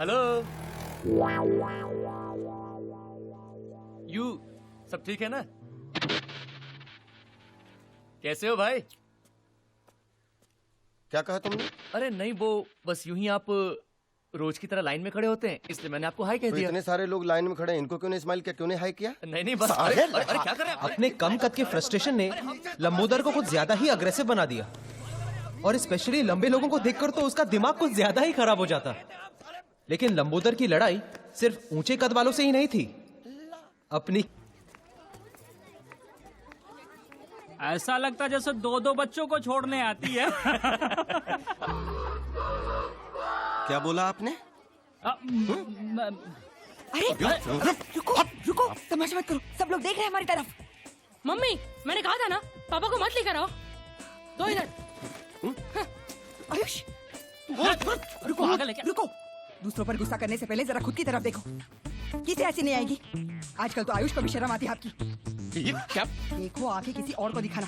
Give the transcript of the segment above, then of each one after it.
Hello you सब ठीक है ना? कैसे हो भाई? क्या कहा तुमने? अरे नहीं, वो बस यूं ही आप रोज की तरह लाइन में खड़े होते हैं, इसलिए मैंने आपको हाय कह तो दिया। इतने सारे लोग लाइन में खड़े हैं, इनको क्यों नहीं स्माइल किया, क्यों नहीं हाई किया? नहीं बस अरे क्या कर रहे हैं? अपने कम कद के फ्रस्ट्रेशन ने लंबोदर को कुछ ज्यादा ही अग्रेसिव बना दिया, और स्पेशली लंबे लोगों को देखकर तो उसका दिमाग कुछ ज्यादा ही खराब हो जाता। लेकिन लंबोदर की लड़ाई सिर्फ ऊंचे कद वालों से ही नहीं थी, अपनी ऐसा लगता जैसे दो बच्चों को छोड़ने आती है। क्या बोला आपने? अरे रुको रुको, तमाशा मत करो, सब लोग देख रहे हैं हमारी तरफ। मम्मी, मैंने कहा था ना पापा को मत लेकर आओ। तो इधर आयुष रुको रुको, दूसरों पर गुस्सा करने से पहले जरा खुद की तरफ देखो। किसे ऐसी नहीं आएगी? आजकल तो आयुष को भी शर्म आती है आपकी। क्या? देखो आके किसी और को दिखाना।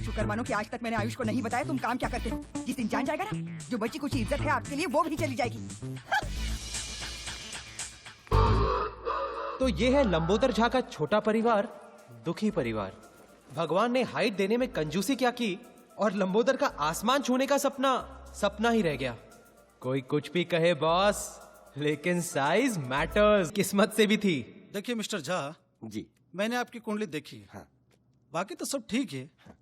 शुक्र मानो कि आज तक मैंने आयुष को नहीं बताया तुम काम क्या करते हो। जिस दिन जान जाएगा ना, जो बची कुछ इज्जत है आपके लिए वो भी चली जाएगी। तो ये है लंबोदर झा का छोटा परिवार, दुखी परिवार। भगवान ने हाइट देने में कंजूसी क्या की, और लंबोदर का आसमान छूने का सपना सपना ही रह गया। कोई कुछ भी कहे बॉस, लेकिन साइज मैटर्स किस्मत से भी थी। देखिए मिस्टर झा जी मैंने आपकी कुंडली देखी है। हाँ। बाकी तो सब ठीक है। हाँ।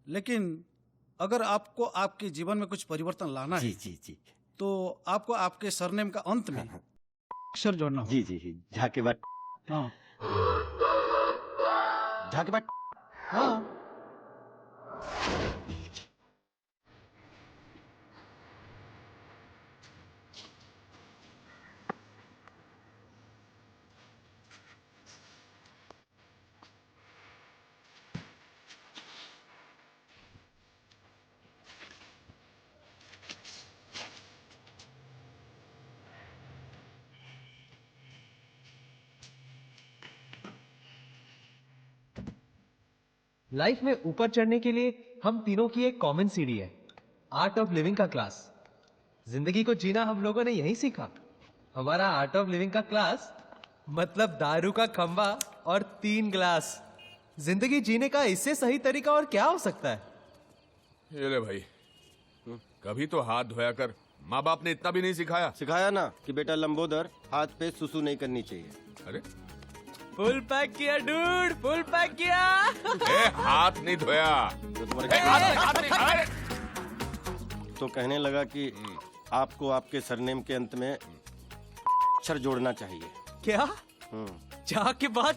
लेकिन अगर आपको आपके जीवन में कुछ परिवर्तन लाना है जी जी जी तो आपको आपके सरनेम का अंत में अक्षर जोड़ना होगा। जी जी जी झाके बाट हाँ झाके बाट हाँ लाइफ में ऊपर चढ़ने के लिए हम तीनों की एक कॉमन सीढ़ी है, आर्ट ऑफ लिविंग का क्लास। जिंदगी को जीना हम लोगों ने यही सीखा। हमारा आर्ट ऑफ लिविंग का क्लास मतलब दारू का खंबा और 3 ग्लास। जिंदगी जीने का इससे सही तरीका और क्या हो सकता है? ये ले भाई, कभी तो हाथ धोया कर। माँ बाप ने इतना भी नहीं सिखाया? सिखाया ना कि बेटा लंबोदर हाथ पे सुसु नहीं करनी चाहिए। अरे फुल पैक किया डूड, फुल पैक किया। हाथ नहीं धोया तो तुम्हारे हाथ नहीं, अरे! तो कहने लगा कि आपको आपके सरनेम के अंत में अक्षर जोड़ना चाहिए। क्या? जा के बाद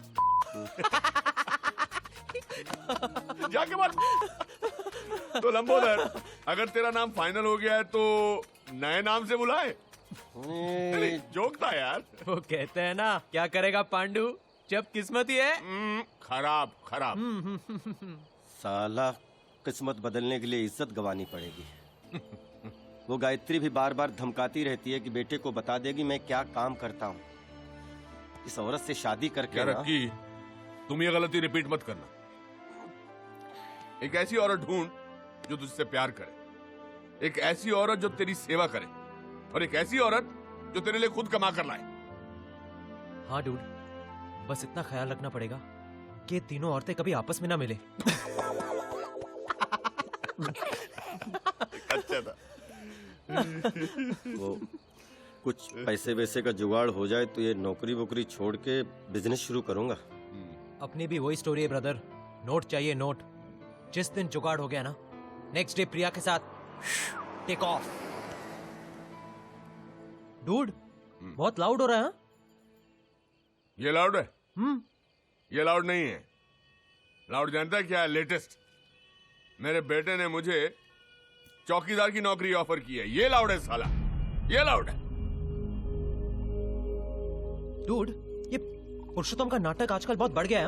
जाके बात। तो लंबोदर, अगर तेरा नाम फाइनल हो गया है तो नए नाम से बुलाए। जोक था यार। वो कहते हैं ना, क्या करेगा पांडु जब किस्मत ही है। खराब खराब। साला किस्मत बदलने के लिए इज्जत गंवानी पड़ेगी। वो गायत्री भी बार बार धमकाती रहती है कि बेटे को बता देगी मैं क्या काम करता हूँ। इस औरत से शादी करके क्या ना, रखी, तुम ये गलती रिपीट मत करना। एक ऐसी औरत ढूंढ जो तुझसे प्यार करे, एक ऐसी औरत जो तेरी सेवा करे, और एक ऐसी औरत जो तेरे लिए खुद कमा कर लाए। हाँ डूड, बस इतना ख्याल रखना पड़ेगा कि तीनों औरतें कभी आपस में ना मिले। अच्छा था। वो कुछ पैसे वैसे का जुगाड़ हो जाए तो ये नौकरी वोकरी छोड़ के बिजनेस शुरू करूंगा। अपनी भी वही स्टोरी है ब्रदर, नोट चाहिए नोट। जिस दिन जुगाड़ हो गया ना, नेक्स्ट डे प्रिया के साथ टेक ऑफ। डूड बहुत लाउड हो रहा है। ये लाउड है? ये लाउड नहीं है। लाउड जानता है क्या है? लेटेस्ट। मेरे बेटे ने मुझे चौकीदार की नौकरी ऑफर की है। ये लाउड है साला, ये लाउड है। डूड, ये पुरुषोत्तम का नाटक आजकल बहुत बढ़ गया है।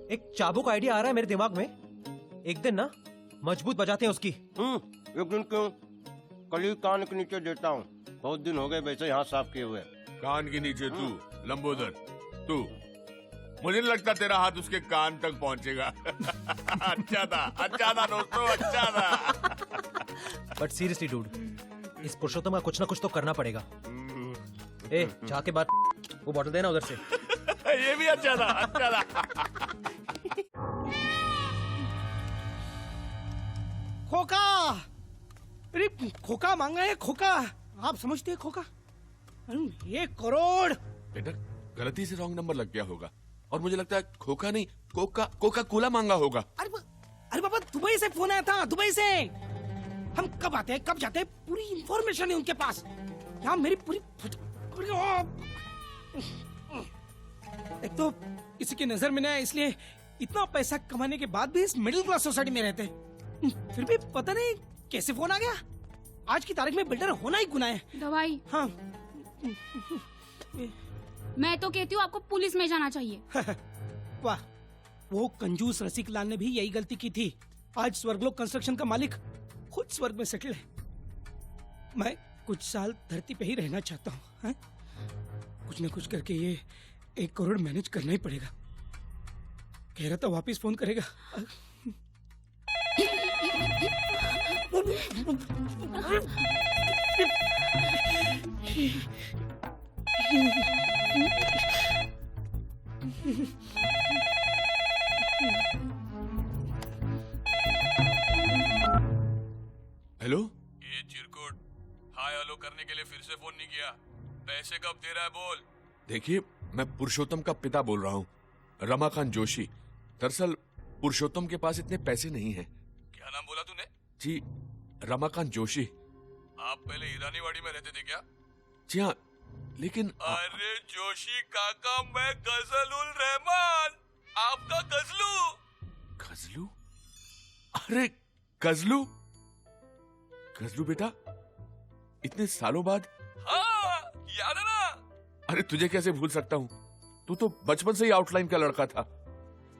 एक चाबुक आइडिया आ रहा है मेरे दिमाग में। एक दिन ना मजबूत बजाते हैं उसकी। एक दिन क्यों, कल ही कान के नीचे देता हूँ। बहुत दिन हो गए वैसे यहाँ साफ किए हुए। कान के नीचे तू लंबोदर, तू, मुझे नहीं लगता तेरा हाथ उसके कान तक पहुंचेगा। अच्छा था दोस्तों, अच्छा था। बट सीरियसली डूड, इस पुरुषोत्तम का कुछ ना कुछ तो करना पड़ेगा। ए, जाके बात वो बॉटल देना उधर से। ये भी अच्छा था, अच्छा था। खोखा, अरे खोखा मांगा है, खोखा। आप समझते हैं खोखा? 1 करोड़। बेटा गलती से रॉन्ग नंबर लग गया होगा और मुझे लगता है खोखा नहीं कोका कोला मांगा होगा। अरे बाबा, दुबई से फोन आया था, दुबई से। हम कब आते हैं, कब जाते हैं, पूरी इंफॉर्मेशन है उनके पास। यहाँ मेरी पूरी एक तो किसी की नजर में ना है, इसलिए इतना पैसा कमाने के बाद भी इस मिडिल क्लास सोसाइटी में रहते हैं। फिर भी पता नहीं कैसे फोन आ गया। आज की तारीख में बिल्डर होना ही गुनाह है। दवाई। हाँ। मैं तो कहती हूँ आपको पुलिस में जाना चाहिए। वाह, वो कंजूस रसिक लाल ने भी यही गलती की थी। आज स्वर्गलोक कंस्ट्रक्शन का मालिक खुद स्वर्ग में सेटल है। मैं कुछ साल धरती पे ही रहना चाहता हूँ। कुछ न कुछ करके ये 1 करोड़ मैनेज करना ही पड़ेगा। कह रहा था वापिस फोन करेगा। हेलो, ये चिरकुट हाय हेलो करने के लिए फिर से फोन नहीं किया। पैसे कब दे रहा है बोल। देखिए मैं पुरुषोत्तम का पिता बोल रहा हूँ, रमाकांत जोशी। दरअसल पुरुषोत्तम के पास इतने पैसे नहीं हैं। क्या नाम बोला तूने? जी रमाकांत जोशी। आप पहले ईरानीवाड़ी में रहते थे क्या? जी हाँ, लेकिन अरे जोशी काका, मैं गजल उल रहमान, आपका गजलू। गजलू? अरे गजलू, गजलू बेटा, इतने सालों बाद। हाँ, याद है ना? अरे तुझे कैसे भूल सकता हूँ, तू तो बचपन से ही आउटलाइन का लड़का था।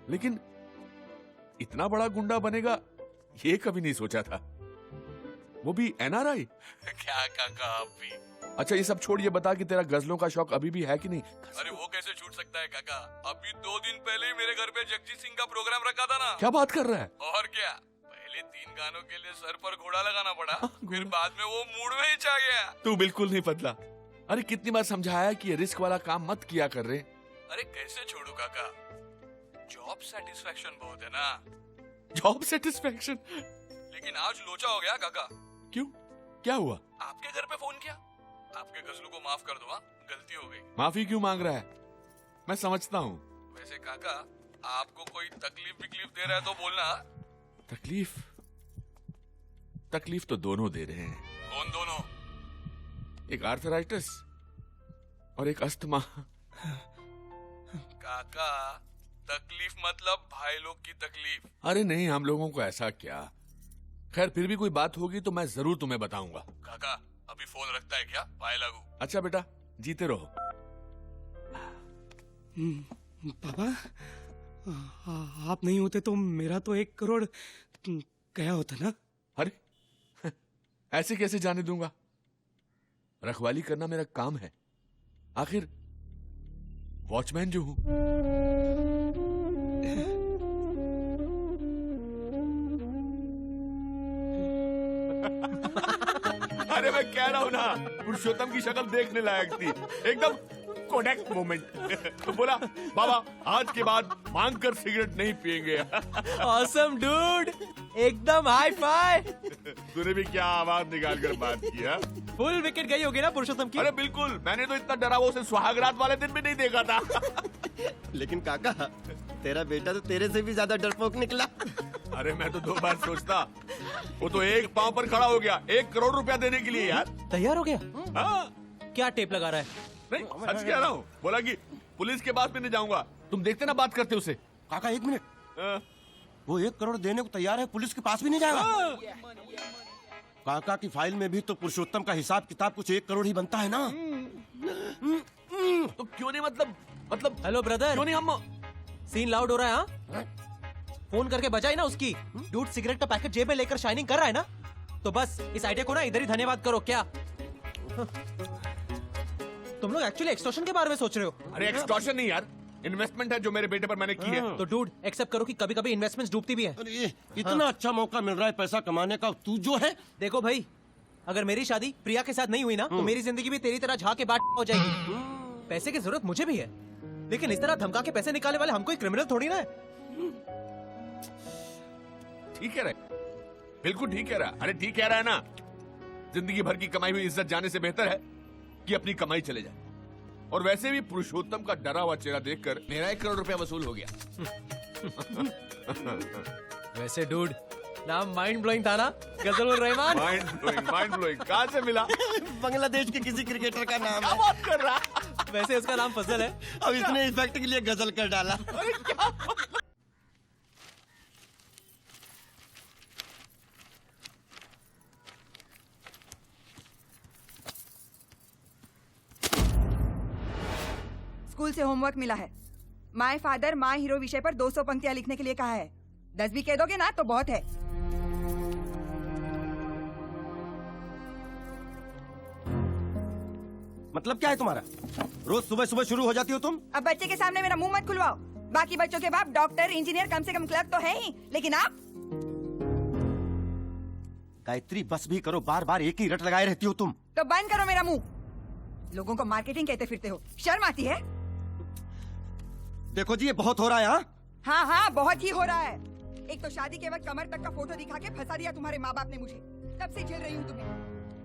लेकिन इतना बड़ा गुंडा बनेगा ये कभी नहीं सोचा था, वो भी एनआरआई। क्या काका आप भी। अच्छा ये सब छोड़, ये बता कि तेरा गजलों का शौक अभी भी है कि नहीं? अरे वो कैसे छूट सकता है काका। अभी 2 दिन पहले ही मेरे घर पे जगजीत सिंह का प्रोग्राम रखा था ना। क्या बात कर रहा है? और क्या, पहले 3 गानों के लिए सर पर घोड़ा लगाना पड़ा, फिर बाद में वो मूड में ही छा गया। तू बिल्कुल नहीं बदला। अरे कितनी बार समझाया कि ये रिस्क वाला काम मत किया कर रहे। अरे कैसे छोड़ू काका, जॉब सेटिस्फेक्शन बहुत है ना। Job satisfaction? लेकिन आज लोचा हो गया काका। क्यों, क्या हुआ? आपके घर पे फोन किया, आपके गजलू को माफ कर दो। हाँ, गलती हो गई। माफी क्यों मांग रहा है? मैं समझता हूँ। वैसे काका, आपको कोई तकलीफ दे रहा है तो बोलना। तकलीफ? तकलीफ तो दोनों दे रहे हैं। कौन दोनों? एक आर्थराइटिस और एक अस्थमा। काका, तकलीफ मतलब भाई लोग की तकलीफ। अरे नहीं, हम लोगों को ऐसा क्या। खैर फिर भी कोई बात होगी तो मैं जरूर तुम्हें बताऊंगा। काका अभी फोन रखता है क्या? पाए लागू। अच्छा बेटा, जीते रहो। पापा, आप नहीं होते तो मेरा तो 1 करोड़ गया होता ना। अरे ऐसे कैसे जाने दूंगा? रखवाली करना मेरा काम है, आखिर वॉचमैन जो हूं। अरे मैं कह रहा हूं ना, पुरुषोत्तम की शक्ल देखने लायक थी, एकदम कोडेक मोमेंट। तो बोला बाबा आज के बाद मांग कर सिगरेट नहीं पिएंगे। ऑसम डूड, एकदम हाई फाई। तूने भी क्या आवाज निकाल कर बात किया? फुल विकेट गई होगी ना पुरुषोत्तम की? अरे बिल्कुल, मैंने तो इतना डरा उसे सुहागरात वाले दिन भी नहीं देखा था। लेकिन काका, तेरा बेटा तो तेरे से भी ज्यादा डरपोक निकला। अरे मैं तो 2 बार सोचता, वो तो एक पांव पर खड़ा हो गया 1 करोड़ रुपया देने के लिए यार। तैयार हो गया? हाँ। क्या टेप लगा रहा है? नहीं सच कह रहा हूँ, बोला कि पुलिस के पास भी नहीं जाऊंगा। तुम देखते ना बात करते उसे। काका 1 मिनट, हाँ। वो 1 करोड़ देने को तैयार है, पुलिस के पास भी नहीं जाएगा। काका की फाइल में भी तो पुरुषोत्तम का हिसाब किताब कुछ 1 करोड़ ही बनता है ना। तो क्यों नहीं, मतलब हेलो ब्रदर, क्यों नहीं हम। सीन लाउड हो रहा है? हाँ, फोन करके बजाई ना उसकी। डूड सिगरेट का पैकेट जेब में लेकर शाइनिंग कर रहा है ना, तो बस इस आइडिया को ना इधर ही धन्यवाद करो। क्या तुम लोग एक्चुअली एक्सटॉर्शन के बारे में सोच रहे हो? अरे एक्सटॉर्शन नहीं यार, इन्वेस्टमेंट है जो मेरे बेटे पर मैंने की है। तो डूड एक्सेप्ट करो कि कभी कभी इन्वेस्टमेंट्स डूबती भी है। अरे इतना अच्छा मौका मिल रहा है पैसा कमाने का, तू जो है। देखो भाई, अगर मेरी शादी प्रिया के साथ नहीं हुई ना तो मेरी जिंदगी भी तेरी तरह झाके बाट हो जाएगी। पैसे की जरूरत मुझे भी है, लेकिन इस तरह धमका के पैसे निकालने वाले हम कोई क्रिमिनल थोड़ी ना है। ठीक कह रहे, बिल्कुल ठीक कह रहा। अरे ठीक कह रहा है ना। जिंदगी भर की कमाई हुई इज्जत जाने से बेहतर है कि अपनी कमाई चले जाए। और वैसे भी पुरुषोत्तम का डरा हुआ चेहरा देखकर मेरा 1 करोड़ रुपया वसूल हो गया। वैसे डूड, नाम माइंड ब्लोइंग था ना, गजल रहमान। माइंड ब्लोइंग कहाँ से मिला? बांग्लादेश के किसी क्रिकेटर का नाम क्या है। बात कर रहा? वैसे उसका नाम फजल है। अब इसने इफेक्ट के लिए गजल कर डाला। अरे क्या बात? स्कूल से होमवर्क मिला है। माय फादर माय हीरो विषय पर 200 पंक्तियां लिखने के लिए कहा है। 10 भी कह दोगे ना तो बहुत है। मतलब क्या है तुम्हारा? रोज सुबह सुबह शुरू हो जाती हो तुम। अब बच्चे के सामने मेरा मुंह मत खुलवाओ। बाकी बच्चों के बाप डॉक्टर इंजीनियर कम से कम क्लर्क तो है ही, लेकिन आप गायत्री बस भी करो, बार बार एक ही रट लगाए रहती हो तुम। तो बंद करो मेरा मुंह। लोगों को मार्केटिंग कहते फिरते हो, शर्म आती है? देखो जी ये बहुत हो रहा है। हाँ हाँ बहुत ही हो रहा है। एक तो शादी के वक्त कमर तक का फोटो दिखा के फंसा दिया तुम्हारे माँ बाप ने मुझे। तब से झेल रही हूँ तुम्हें।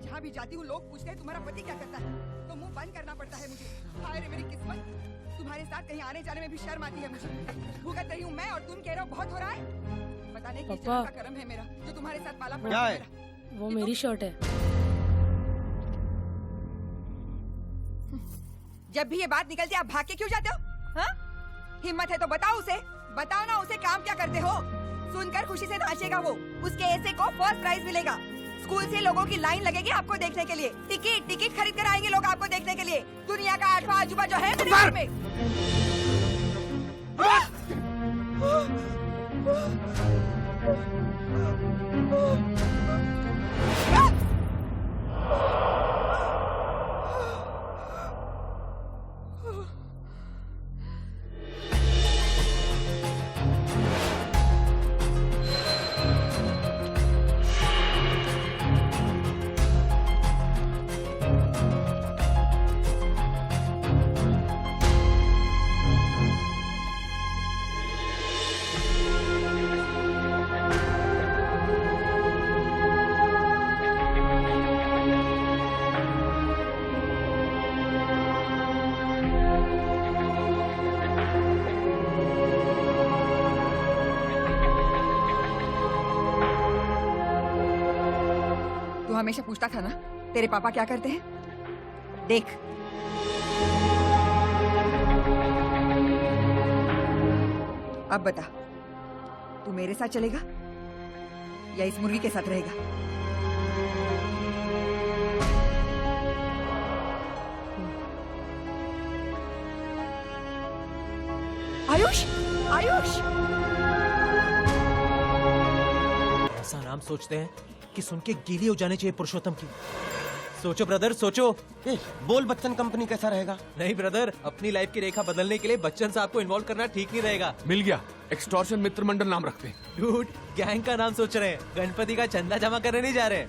जहाँ भी जाती हूँ लोग पूछते हैं तुम्हारा पति क्या करता है, तो मुंह बंद करना पड़ता है मुझे। हाय रे मेरी किस्मत, तुम्हारे साथ कहीं आने जाने में भी शर्म आती है मुझे। भुगत रही हूँ मैं और तुम कह रहे हो बहुत हो रहा है। पता नहीं किस जन्म का कर्म है मेरा जो तुम्हारे साथ पाला पड़ा है मेरा। वो मेरी शर्ट है। जब भी ये बात निकलती है आप भाग के क्यों जाते हो? हाँ? हिम्मत है तो बताओ उसे, बताओ ना उसे काम क्या करते हो। सुनकर खुशी से नाचेगा वो, उसके ऐसे को फर्स्ट प्राइज मिलेगा। स्कूल से लोगों की लाइन लगेगी आपको देखने के लिए। टिकट खरीद कर आएंगे लोग आपको देखने के लिए। दुनिया का 8वां अजूबा जो है मेरे घर में। हमेशा पूछता था ना तेरे पापा क्या करते हैं। देख अब बता, तू मेरे साथ चलेगा या इस मुर्गी के साथ रहेगा? आयुष, आयुष! ऐसा नाम सोचते हैं कि सुन के गीली हो जाने चाहिए पुरुषोत्तम की। सोचो ब्रदर सोचो। बोल बच्चन कंपनी कैसा रहेगा? नहीं ब्रदर, अपनी लाइफ की रेखा बदलने के लिए बच्चन साहब को इन्वॉल्व करना ठीक नहीं रहेगा। मिल गया, एक्सटॉर्शन मित्र मंडल नाम रखते हैं। डूड, गैंग का नाम सोच रहे हैं, गणपति का चंदा जमा करने नहीं जा रहे हैं।